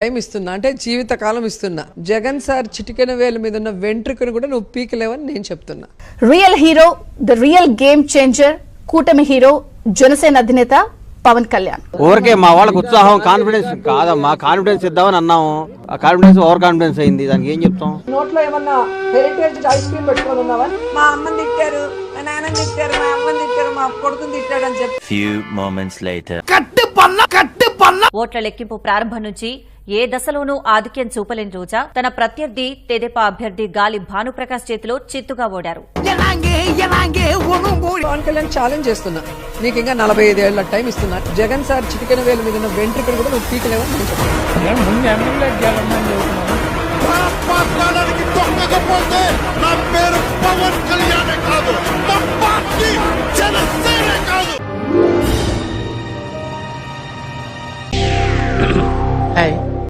Time ఇస్తున్నా అంటే జీవితకాలం ఇస్తున్నా. జగన్ సార్ చిటికెన వేల మీద ఉన్న వెంట్రుకను కూడా నువ్వు పీకలేవని నేను చెప్తున్నా. Real hero, the real game changer, కూటమి హీరో జనసేన అధినేత పవన్ కళ్యాణ్. ఊరికే మా వాళ్ళకి ఉత్సాహం కాన్ఫిడెన్స్ కాదమ్మా, కాన్ఫిడెన్స్ ఇద్దామని అన్నాము. ఆ కాన్ఫిడెన్స్ ఓవర్ కాన్ఫిడెన్స్ అయింది. దానికి ఏం చెప్తాం? నోట్లో ఏమన్నా హెరిటేజ్ ఐస్ క్రీమ్ పెట్టుకొని ఉన్నావా? మా అమ్మని తిట్టారు, మా నాన్నని తిట్టారు, మా అమ్మని తిట్టారు, మా కొడుకుని తిట్టాడు అని చెప్పి. Few moments later. ఓట్ల లెక్కింపు ప్రారంభం నుంచి ఏ దశలోనూ ఆధిక్యం చూపలేని రోజా తన ప్రత్యర్థి తెదేపా అభ్యర్థి గాలి భానుప్రకాష్ చేతిలో చిత్తుగా ఓడారు. పవన్ కళ్యాణ్ ఛాలెంజ్ చేస్తున్నా, నీకు ఇంకా 45 ఏళ్ల టైం ఇస్తున్నా. జగన్ సార్ చిటికెన వేల మీద ఉన్న వెంట్రుకను కూడా నువ్వు పీకలేవని నేను చెప్తున్నా.